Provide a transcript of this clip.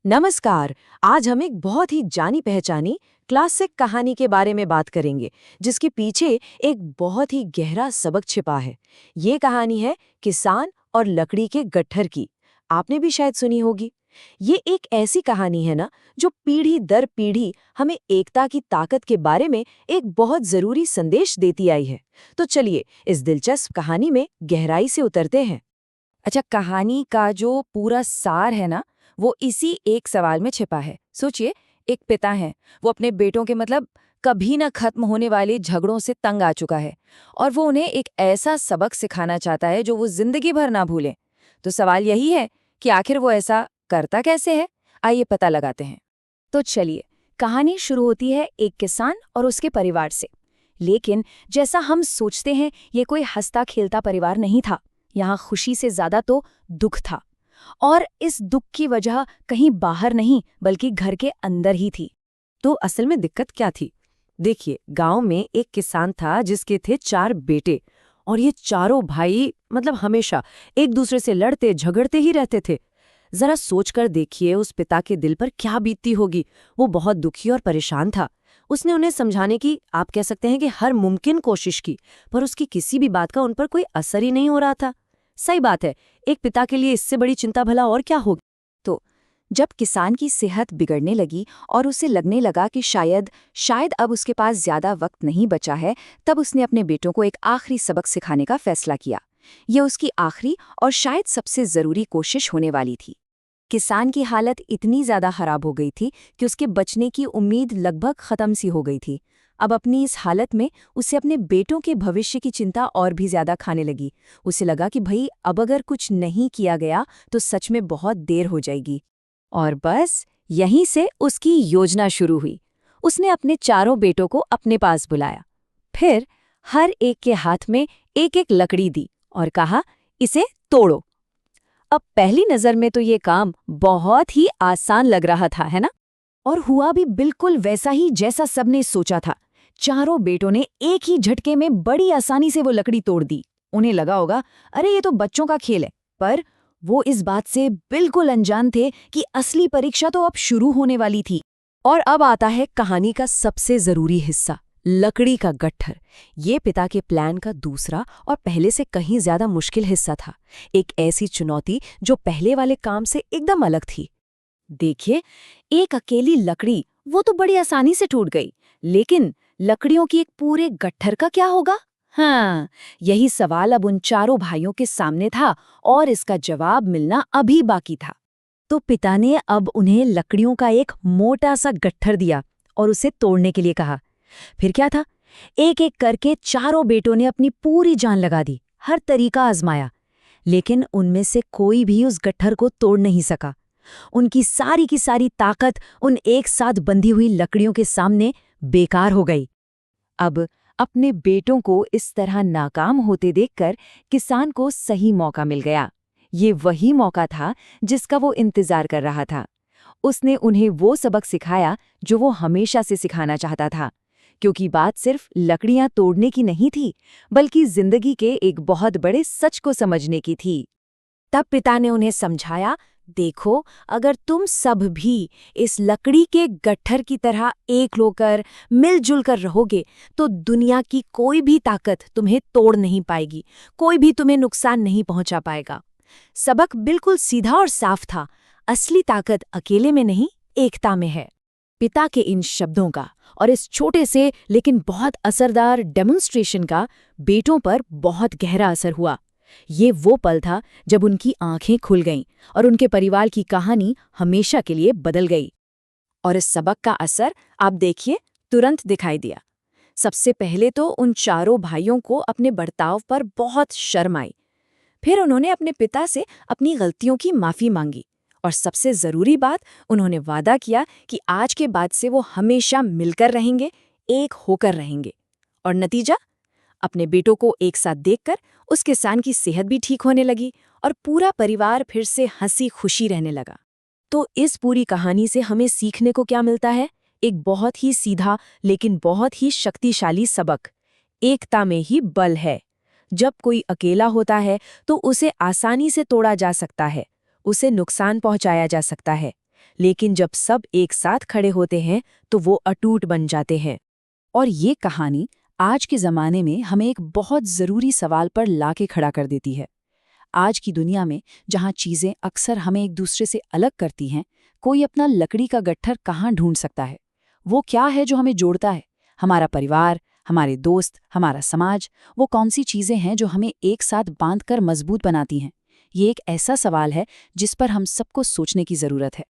नमस्कार। आज हम एक बहुत ही जानी पहचानी क्लासिक कहानी के बारे में बात करेंगे, जिसके पीछे एक बहुत ही गहरा सबक छिपा है। ये कहानी है किसान और लकड़ी के गट्ठर की। आपने भी शायद सुनी होगी। ये एक ऐसी कहानी है ना, जो पीढ़ी दर पीढ़ी हमें एकता की ताकत के बारे में एक बहुत जरूरी संदेश देती आई है। तो चलिए इस दिलचस्प कहानी में गहराई से उतरते हैं। अच्छा, कहानी का जो पूरा सार है ना, वो इसी एक सवाल में छिपा है। सोचिए, एक पिता है, वो अपने बेटों के कभी ना खत्म होने वाले झगड़ों से तंग आ चुका है और वो उन्हें एक ऐसा सबक सिखाना चाहता है जो वो जिंदगी भर ना भूलें। तो सवाल यही है कि आखिर वो ऐसा करता कैसे है। आइए पता लगाते हैं। तो चलिए, कहानी शुरू होती है एक किसान और उसके परिवार से। लेकिन जैसा हम सोचते हैं, ये कोई हंसता खेलता परिवार नहीं था। यहाँ खुशी से ज्यादा तो दुख था, और इस दुख की वजह कहीं बाहर नहीं बल्कि घर के अंदर ही थी। तो असल में दिक्कत क्या थी? देखिए, गांव में एक किसान था जिसके थे 4 बेटे, और ये चारों भाई हमेशा एक दूसरे से लड़ते झगड़ते ही रहते थे। जरा सोचकर देखिए उस पिता के दिल पर क्या बीतती होगी। वो बहुत दुखी और परेशान था। उसने उन्हें समझाने की, आप कह सकते हैं कि हर मुमकिन कोशिश की, पर उसकी किसी भी बात का उन पर कोई असर ही नहीं हो रहा था। सही बात है, एक पिता के लिए इससे बड़ी चिंता भला और क्या होगी। तो जब किसान की सेहत बिगड़ने लगी और उसे लगने लगा कि शायद शायद अब उसके पास ज्यादा वक्त नहीं बचा है, तब उसने अपने बेटों को एक आखिरी सबक सिखाने का फैसला किया। यह उसकी आखिरी और शायद सबसे जरूरी कोशिश होने वाली थी। किसान की हालत इतनी ज्यादा खराब हो गई थी कि उसके बचने की उम्मीद लगभग खत्म सी हो गई थी। अब अपनी इस हालत में उसे अपने बेटों के भविष्य की चिंता और भी ज्यादा खाने लगी। उसे लगा कि भाई, अब अगर कुछ नहीं किया गया तो सच में बहुत देर हो जाएगी। और बस यहीं से उसकी योजना शुरू हुई। उसने अपने चारों बेटों को अपने पास बुलाया, फिर हर एक के हाथ में एक एक लकड़ी दी और कहा, इसे तोड़ो। अब पहली नजर में तो ये काम बहुत ही आसान लग रहा था, है ना? और हुआ भी बिल्कुल वैसा ही जैसा सबने सोचा था। चारों बेटों ने एक ही झटके में बड़ी आसानी से वो लकड़ी तोड़ दी। उन्हें लगा होगा, अरे ये तो बच्चों का खेल है, पर वो इस बात से बिल्कुल अनजान थे कि असली परीक्षा तो अब शुरू होने वाली थी। और अब आता है कहानी का सबसे जरूरी हिस्सा, लकड़ी का गट्ठर। ये पिता के प्लान का दूसरा और पहले से कहीं ज्यादा मुश्किल हिस्सा था। एक ऐसी चुनौती जो पहले वाले काम से एकदम अलग थी। देखिए, एक अकेली लकड़ी वो तो बड़ी आसानी से टूट गई, लेकिन लकड़ियों की एक पूरे गट्ठर का क्या होगा? हाँ, यही सवाल अब उन चारों भाइयों के सामने था, और इसका जवाब मिलना अभी बाकी था। तो पिता ने अब उन्हें लकड़ियों का एक मोटा सा गट्ठर दिया और उसे तोड़ने के लिए कहा। फिर क्या था, एक एक करके चारों बेटों ने अपनी पूरी जान लगा दी, हर तरीका आजमाया, लेकिन उनमें से कोई भी उस गट्ठर को तोड़ नहीं सका। उनकी सारी की सारी ताकत उन एक साथ बंधी हुई लकड़ियों के सामने बेकार हो गई। अब अपने बेटों को इस तरह नाकाम होते देखकर किसान को सही मौका मिल गया। ये वही मौका था जिसका वो इंतजार कर रहा था। उसने उन्हें वो सबक सिखाया जो वो हमेशा से सिखाना चाहता था, क्योंकि बात सिर्फ लकड़ियां तोड़ने की नहीं थी, बल्कि जिंदगी के एक बहुत बड़े सच को समझने की थी। तब पिता ने उन्हें समझाया, देखो, अगर तुम सब भी इस लकड़ी के गट्ठर की तरह एक होकर मिलजुल कर रहोगे, तो दुनिया की कोई भी ताकत तुम्हें तोड़ नहीं पाएगी, कोई भी तुम्हें नुकसान नहीं पहुंचा पाएगा। सबक बिल्कुल सीधा और साफ था। असली ताकत अकेले में नहीं, एकता में है। पिता के इन शब्दों का और इस छोटे से लेकिन बहुत असरदार डेमोन्स्ट्रेशन का बेटों पर बहुत गहरा असर हुआ। ये वो पल था जब उनकी आंखें खुल गईं और उनके परिवार की कहानी हमेशा के लिए बदल गई। और इस सबक का असर, आप देखिए, तुरंत दिखाई दिया। सबसे पहले तो उन चारों भाइयों को अपने बर्ताव पर बहुत शर्म आई। फिर उन्होंने अपने पिता से अपनी गलतियों की माफी मांगी, और सबसे जरूरी बात, उन्होंने वादा किया कि आज के बाद से वो हमेशा मिलकर रहेंगे, एक होकर रहेंगे। और नतीजा, अपने बेटों को एक साथ देखकर उस किसान की सेहत भी ठीक होने लगी और पूरा परिवार फिर से हंसी खुशी रहने लगा। तो इस पूरी कहानी से हमें सीखने को क्या मिलता है? एक बहुत ही सीधा लेकिन बहुत ही शक्तिशाली सबक, एकता में ही बल है। जब कोई अकेला होता है तो उसे आसानी से तोड़ा जा सकता है, उसे नुकसान पहुंचाया जा सकता है, लेकिन जब सब एक साथ खड़े होते हैं तो वो अटूट बन जाते हैं। और ये कहानी आज के ज़माने में हमें एक बहुत ज़रूरी सवाल पर लाके खड़ा कर देती है। आज की दुनिया में जहाँ चीज़ें अक्सर हमें एक दूसरे से अलग करती हैं, कोई अपना लकड़ी का गट्ठर कहाँ ढूंढ सकता है? वो क्या है जो हमें जोड़ता है? हमारा परिवार, हमारे दोस्त, हमारा समाज, वो कौन सी चीज़ें हैं जो हमें एक साथ बांधकर मजबूत बनाती हैं? ये एक ऐसा सवाल है जिस पर हम सबको सोचने की ज़रूरत है।